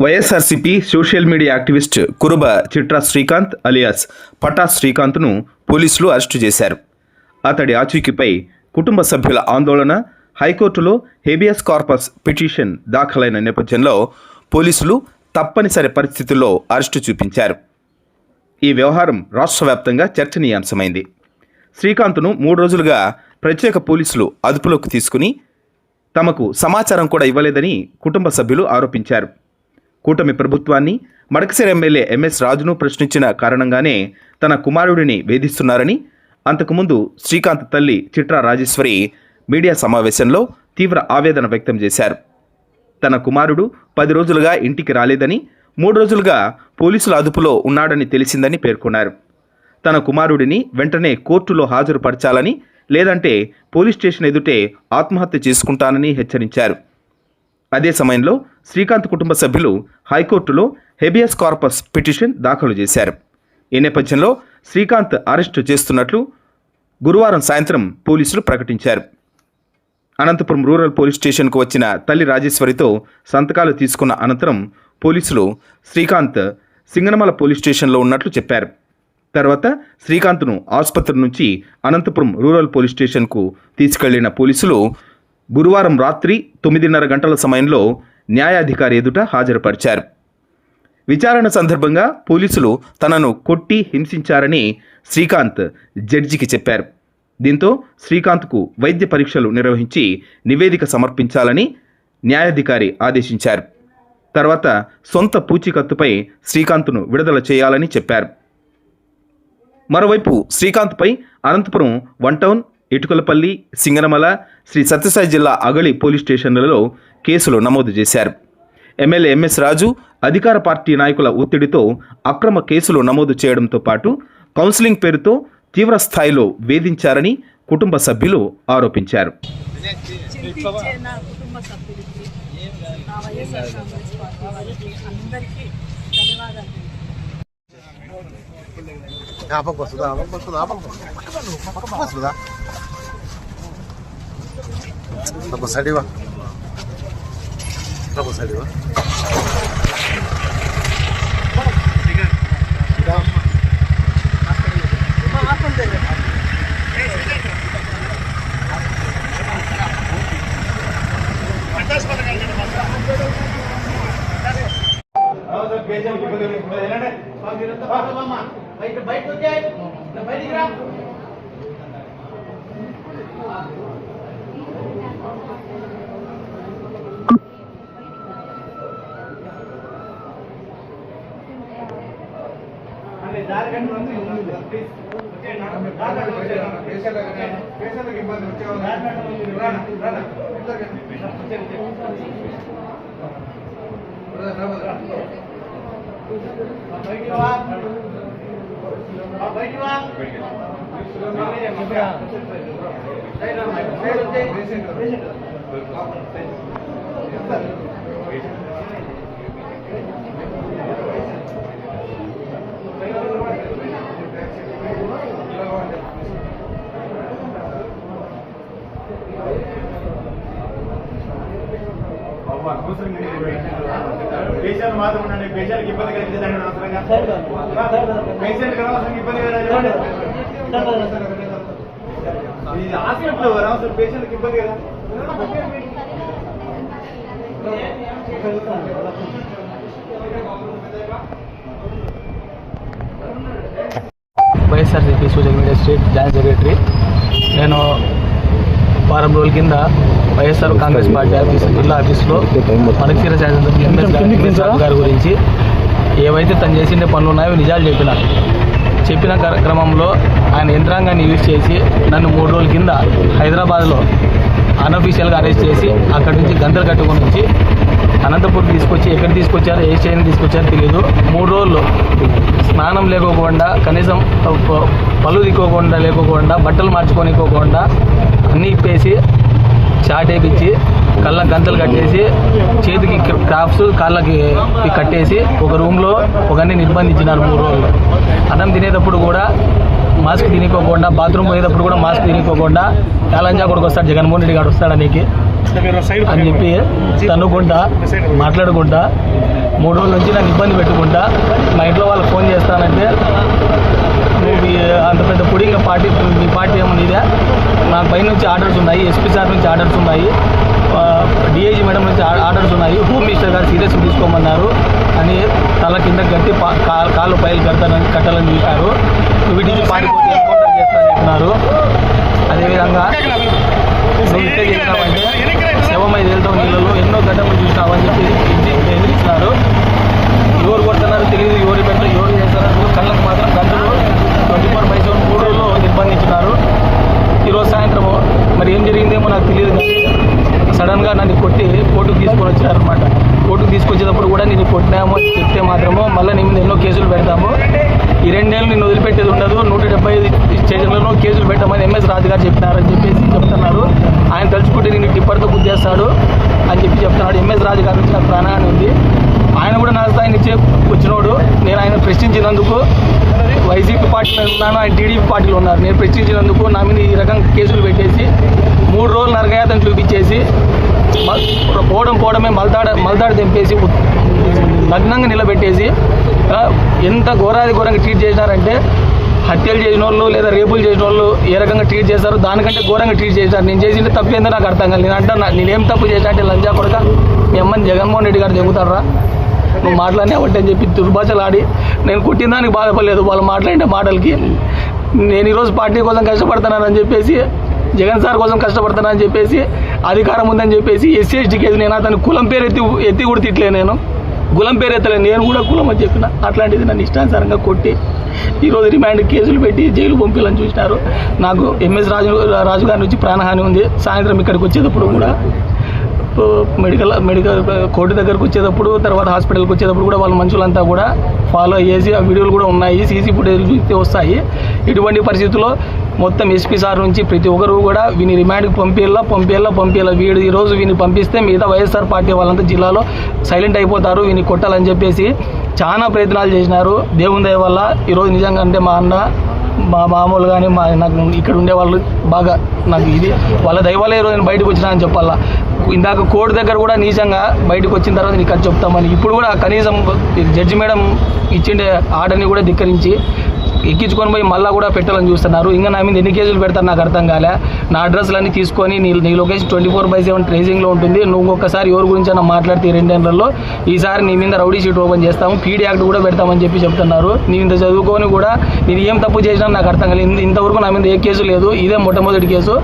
YSRCP social media activist Kuruba Chitra Srikanth alias Pata శ్రీకాంత్ను పోలీసులు arrest చేశారు. అతడి ఆచూకీపై కుటుంబ సభ్యుల ఆందోళన, హైకోర్టులో హేబియస్ కార్పస్ పిటిషన్ దాఖలైన నేపథ్యంలో పోలీసులు తప్పనిసరి పరిస్థితుల్లో అరెస్టు చూపించారు. ఈ వ్యవహారం రాష్ట్ర వ్యాప్తంగా చర్చనీయాంశమైంది. శ్రీకాంత్ను 3 రోజులుగా ప్రత్యేక పోలీసులు అదుపులోకి తీసుకుని తమకు సమాచారం కూడా ఇవ్వలేదని కుటుంబ సభ్యులు ఆరోపించారు. కూటమి ప్రభుత్వాన్ని, మడకశిర ఎమ్మెల్యే ఎంఎస్ రాజును ప్రశ్నించిన కారణంగానే తన కుమారుడిని వేధిస్తున్నారని అంతకుముందు శ్రీకాంత్ తల్లి చిట్రా రాజేశ్వరి మీడియా సమావేశంలో తీవ్ర ఆవేదన వ్యక్తం చేశారు. తన కుమారుడు 10 రోజులుగా ఇంటికి రాలేదని, 3 రోజులుగా పోలీసుల అదుపులో ఉన్నాడని తెలిసిందని పేర్కొన్నారు. తన కుమారుడిని వెంటనే కోర్టులో హాజరుపరచాలని, లేదంటే పోలీస్ స్టేషన్ ఎదుటే ఆత్మహత్య చేసుకుంటానని హెచ్చరించారు. అదే సమయంలో శ్రీకాంత్ కుటుంబ సభ్యులు హైకోర్టులో హేబియస్ కార్పస్ పిటిషన్ దాఖలు చేశారు. ఈ నేపథ్యంలో శ్రీకాంత్ అరెస్టు చేస్తున్నట్లు గురువారం సాయంత్రం పోలీసులు ప్రకటించారు. అనంతపురం రూరల్ పోలీస్ స్టేషన్కు వచ్చిన తల్లి రాజేశ్వరితో సంతకాలు తీసుకున్న అనంతరం పోలీసులు శ్రీకాంత్ సింగనమల పోలీస్ స్టేషన్లో ఉన్నట్లు చెప్పారు. తర్వాత శ్రీకాంత్ను ఆసుపత్రి నుంచి అనంతపురం రూరల్ పోలీస్ స్టేషన్కు తీసుకెళ్లిన పోలీసులు గురువారం రాత్రి 9:30 గంటల సమయంలో న్యాయాధికారి ఎదుట హాజరుపరిచారు. విచారణ సందర్భంగా పోలీసులు తనను కొట్టి హింసించారని శ్రీకాంత్ జడ్జికి చెప్పారు. దీంతో శ్రీకాంత్కు వైద్య పరీక్షలు నిర్వహించి నివేదిక సమర్పించాలని న్యాయాధికారి ఆదేశించారు. తర్వాత సొంత పూచీకత్తుపై శ్రీకాంత్ను విడుదల చేయాలని చెప్పారు. మరోవైపు శ్రీకాంత్పై అనంతపురం 1 టౌన్, ఇటుకలపల్లి, సింగనమల, శ్రీ సత్యసాయి జిల్లా అగళి పోలీస్ స్టేషన్లలో కేసులు నమోదు చేశారు. ఎమ్మెల్యే ఎంఎస్ రాజు అధికార పార్టీ నాయకుల ఒత్తిడితో అక్రమ కేసులు నమోదు చేయడంతో పాటు కౌన్సిలింగ్ పేరుతో తీవ్ర స్థాయిలో వేధించారని కుటుంబ సభ్యులు ఆరోపించారు. పేషెంట్ మాత్రం ఉండండి. పేషెంట్కి ఇబ్బంది కలిగిందండి. పేషెంట్ అనవసరంగా ఇబ్బంది ఇది హాస్పిటల్ అనవసరం పేషెంట్కి ఇబ్బంది కదా. YSRCP social media state joint secretary. నేను వారం రోజుల కింద వైఎస్ఆర్ కాంగ్రెస్ పార్టీ ఆఫీస్ జిల్లా ఆఫీస్లో మడకశిర ఎంఎస్ గారి గురించి ఏవైతే తను చేసిండే పనులు ఉన్నాయో నిజాలు చెప్పిన క్రమంలో ఆయన యంత్రాంగాన్ని యూజ్ చేసి నన్ను 3 రోజుల కింద హైదరాబాద్లో అన్అఫీషియల్గా అరెస్ట్ చేసి అక్కడి నుంచి గంతలు కట్టుకొని వచ్చి అనంతపురం తీసుకొచ్చి ఎక్కడ తీసుకొచ్చారో ఏ స్టేషన్ తీసుకొచ్చారో తెలియదు. 3 రోజులు స్నానం లేకోకుండా, కనీసం పళ్ళు లేకోకుండా, బట్టలు మార్చుకోనికోకుండా అన్నీ ఇప్పేసి చాట్ వేయించి కళ్ళ గంతలు కట్టేసి చేతికి క్రాఫ్ట్స్ కాళ్ళకి కట్టేసి ఒక రూమ్లో ఒకరిని నిర్బంధించినారు 3 రోజులు. అన్నం తినేటప్పుడు కూడా మాస్క్ తినికోకుండా, బాత్రూమ్ పోయేటప్పుడు కూడా మాస్క్ తినికోకుండా, చాలంజా కొడుకు వస్తాడు, జగన్మోహన్ రెడ్డి గారు వస్తాడు నీకు అని చెప్పి తన్నుకుంటా మాట్లాడుకుంటా 3 రోజుల నుంచి నన్ను ఇబ్బంది పెట్టుకుంటా మా ఇంట్లో వాళ్ళకి ఫోన్ చేస్తానంటే నువ్వు అంత పెద్ద పుడింగ్ పార్టీ మీ పార్టీ ఏమో నీదే నాకు పై నుంచి ఆర్డర్స్ ఉన్నాయి, ఎస్పీ సార్ నుంచి ఆర్డర్స్ ఉన్నాయి, డిఐజీ మేడం నుంచి ఆర్డర్స్ ఉన్నాయి, హోమ్ మినిస్టర్ గారు సీరియస్ తీసుకోమన్నారు అని తల కింద గట్టి కాళ్ళు పైలు కట్టాలని చూశారు. నువ్వు వీటి నుంచి పారిపోతే ఎన్కౌంటర్ చేస్తానని చెప్పినారు. అదేవిధంగా నువ్వు ఇంతే చేసినావంటే శవం 5 ఏళ్ళతో నీళ్ళలో ఎన్నో ఘటనలు చూసినావని చెప్పి ఎదిరించినారు. ఎవరు కొడుతున్నారు తెలియదు, ఎవరు పెట్టారు, ఎవరు చేస్తున్నారు, కళ్ళకు మాత్రం గంటలు 24/7 3 రోజుల్లో నిర్బంధించినారు. ఈరోజు సాయంత్రం మరి ఏం జరిగిందేమో నాకు తెలియదు, కానీ సడన్గా నన్ను కొట్టి కోర్టుకు తీసుకొని వచ్చారనమాట. కోర్టుకు తీసుకొచ్చేటప్పుడు కూడా నేను కొట్టినామో చెప్తే మాత్రమో మళ్ళీ నీ మీద ఎన్నో కేసులు పెడతాము, ఈ 2 నెలలు నేను వదిలిపెట్టేది ఉండదు, 175 స్టేషన్లలో కేసులు పెట్టామని ఎంఎస్ రాజు గారు చెప్పినారని చెప్పేసి చెప్తున్నారు. ఆయన తలుచుకుంటే నేను టిప్పర్తో గుద్దేస్తాడు అని చెప్పి చెప్తున్నాడు. ఎంఎస్ రాజు గారి నుంచి నాకు ప్రాణహాని ఉంది. ఆయన కూడా నా స్థాయి నుంచి వచ్చినోడు. నేను ఆయన ప్రశ్నించినందుకు వైసీపీ పార్టీలో ఉన్నాను, ఆయన టీడీపీ పార్టీలో ఉన్నారు. నేను ప్రశ్నించినందుకు నా మీద ఈ రకంగా కేసులు పెట్టేసి 3 రోజులు నరకయాతను చూపించేసి పోవడమే మల్తాడు తెంపేసి నగ్నంగా నిలబెట్టేసి ఎంత ఘోరంగా ట్రీట్ చేసినారంటే హత్యలు చేసిన వాళ్ళు లేదా రేపులు చేసిన వాళ్ళు ఏ రకంగా ట్రీట్ చేశారు దానికంటే ఘోరంగా ట్రీట్ చేశారు. నేను చేసిన తప్పు ఏందో నాకు అర్థం కాదు. నేను అంటున్నా నేనేం తప్పు చేశా అంటే లంజా కొడక మీ అమ్మని జగన్మోహన్ రెడ్డి గారు చెబుతారా నువ్వు మాట్లాడినా ఒకటి అని చెప్పి దుర్భాషలాడి నేను కొట్టిన దానికి బాధపడలేదు. వాళ్ళు మాట్లాడిన మాటలకి నేను ఈరోజు పార్టీ కోసం కష్టపడుతున్నానని చెప్పేసి జగన్ సార్ కోసం కష్టపడుతున్నానని చెప్పేసి అధికారం ఉందని చెప్పేసి ఎస్సీ ఎస్టీ కేసు నేను అతను కులం పేరు ఎత్తి కూడా తిట్టలే, నేను కులం పేరు ఎత్తలేదు, నేను కూడా కులం అని చెప్పిన. అట్లాంటిది నన్ను ఇష్టానుసారంగా కొట్టి ఈరోజు రిమాండ్ కేసులు పెట్టి జైలు పంపించాలని చూసినారు. నాకు ఎంఎస్ రాజు గారి నుంచి ప్రాణహాని ఉంది. సాయంత్రం ఇక్కడికి వచ్చేటప్పుడు కూడా మెడికల్ కోర్టు దగ్గరకు వచ్చేటప్పుడు తర్వాత హాస్పిటల్కి వచ్చేటప్పుడు కూడా వాళ్ళ మనుషులంతా కూడా ఫాలో అయ్యేసి ఆ వీడియోలు కూడా ఉన్నాయి, సీసీ ఫుటేజ్ చూస్తే వస్తాయి. ఇటువంటి పరిస్థితుల్లో మొత్తం ఎస్పీ సార్ నుంచి ప్రతి ఒక్కరు కూడా వీని రిమాండ్కి పంపేలా వీడు ఈరోజు వీని పంపిస్తే మిగతా వైఎస్ఆర్ పార్టీ వాళ్ళంతా జిల్లాలో సైలెంట్ అయిపోతారు, వీని కొట్టాలని చెప్పేసి చాలా ప్రయత్నాలు చేసినారు. దేవుని దయ వల్ల ఈరోజు నిజంగా అంటే మా అన్న మా మామూలు కానీ నాకు ఇక్కడ ఉండే వాళ్ళు బాగా నాకు ఇది వాళ్ళ దైవాలే ఈరోజు నేను బయటకు వచ్చినా అని చెప్పాలా. ఇందాక కోర్టు దగ్గర కూడా నీచంగా బయటకు వచ్చిన తర్వాత నీకు అది చెప్తామని ఇప్పుడు కూడా కనీసం జడ్జి మేడం ఇచ్చిండే ఆర్డర్ని కూడా ధిక్కరించి ఎక్కించుకొని పోయి మళ్ళీ కూడా పెట్టాలని చూస్తున్నారు. ఇంకా నా మీద ఎన్ని కేసులు పెడతారు నాకు అర్థం కాలే. నా అడ్రస్లన్నీ తీసుకొని నీ లొకేషన్ 24/7 ట్రేసింగ్లో ఉంటుంది. నువ్వు ఒక్కసారి ఎవరి గురించి అన్న మాట్లాడితే 2 నెలల్లో ఈసారి నీ మీద రౌడీ షీట్ ఓపెన్ చేస్తాము, పీడీ యాక్ట్ కూడా పెడతామని చెప్పి చెప్తున్నారు. నేను ఇంత చదువుకొని కూడా నేను ఏం తప్పు చేసినా నాకు అర్థం కాలేదు. ఇంతవరకు నా మీద ఏ కేసు లేదు, ఇదే మొట్టమొదటి కేసు.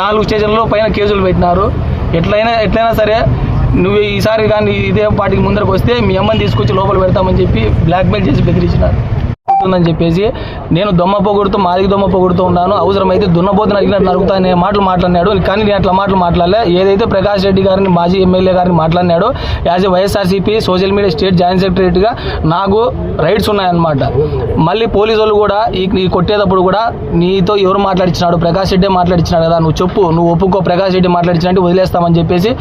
4 స్టేషన్లో పైన కేసులు పెట్టినారు. ఎట్లయినా సరే నువ్వు ఈసారి కానీ ఇదే పార్టీకి ముందరకు వస్తే మీ అమ్మని తీసుకొచ్చి లోపల పెడతామని చెప్పి బ్లాక్మెయిల్ చేసి బెదిరించినారు అని చెప్పేసి నేను దొమ్మ పొగుడుతూ మాదికి దొమ్మ పొగుడుతూ ఉన్నాను. అవసరమైతే దున్నపోతున్న అడిగినట్టు నరుగుతా అనే మాటలు మాట్లాడినాడు. కానీ నేను అట్లా మాటలు మాట్లాడలే. ఏదైతే ప్రకాష్ రెడ్డి గారిని మాజీ ఎమ్మెల్యే గారిని మాట్లాడినాడో as a YSRCP social media state joint సెక్రటరీగా నాకు రైట్స్ ఉన్నాయన్నమాట. మళ్ళీ పోలీసు వాళ్ళు కూడా ఈ కొట్టేటప్పుడు కూడా నీతో ఎవరు మాట్లాడించినాడు, ప్రకాష్ రెడ్డి మాట్లాడించినాడు కదా, నువ్వు చెప్పు, నువ్వు ఒప్పుకో, ప్రకాష్ రెడ్డి మాట్లాడించినట్టు వదిలేస్తామని చెప్పేసి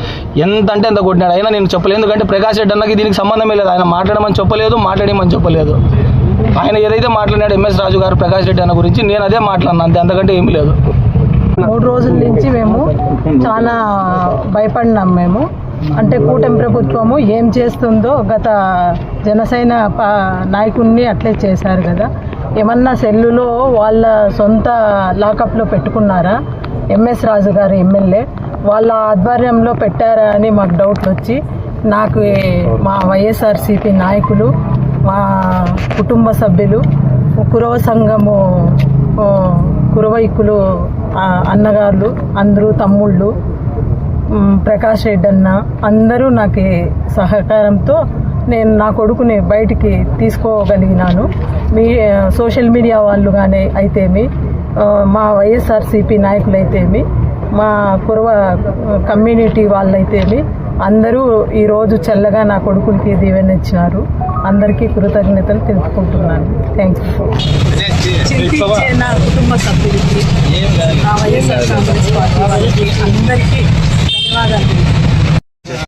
ఎంత అంటే ఎంత కొట్టినాడు. అయినా నేను చెప్పలేదు, ఎందుకంటే ప్రకాష్ రెడ్డి అన్నకి దీనికి సంబంధమే లేదు. ఆయన మాట్లాడమని చెప్పలేదు, మాట్లాడమని చెప్పలేదు. ఆయన ఏదైతే మాట్లాడినాడు ఎంఎస్ రాజు గారు ప్రకాష్ రెడ్డి అన్న గురించి నేను అదే మాట్లాడినా, అంతే, అంతకంటే ఏమీ లేదు. 3 రోజుల నుంచి మేము చాలా భయపడినాం. మేము అంటే కూటమి ప్రభుత్వము ఏం చేస్తుందో గత జనసేన నాయకుడిని అట్లే చేశారు కదా. ఏమన్నా సెల్లులో వాళ్ళ సొంత లాకప్లో పెట్టుకున్నారా? ఎంఎస్ రాజు గారు ఎమ్మెల్యే వాళ్ళ ఆధ్వర్యంలో పెట్టారా అని మాకు డౌట్లు వచ్చి నాకు మా వైఎస్ఆర్సీపీ నాయకులు, మా కుటుంబ సభ్యులు, కురవ సంఘము కురవైకులు అన్నగారులు అందరూ, తమ్ముళ్ళు, ప్రకాష్ రెడ్డి అన్న అందరూ నాకు సహకారంతో నేను నా కొడుకుని బయటికి తీసుకోగలిగినాను. మీ సోషల్ మీడియా వాళ్ళు కానీ అయితేమి, మా వైఎస్ఆర్సీపీ నాయకులు అయితేమి, మా కురవ కమ్యూనిటీ వాళ్ళైతేమి అందరూ ఈరోజు చల్లగా నా కొడుకులకి దీవెన ఇచ్చినారు. అందరికీ కృతజ్ఞతలు తెలుపుకుంటున్నాను. థ్యాంక్స్. నా కుటుంబ సభ్యులకి, నా వైఎస్ఆర్ కాంగ్రెస్ పార్టీ వాళ్ళకి అందరికీ ధన్యవాదాలు.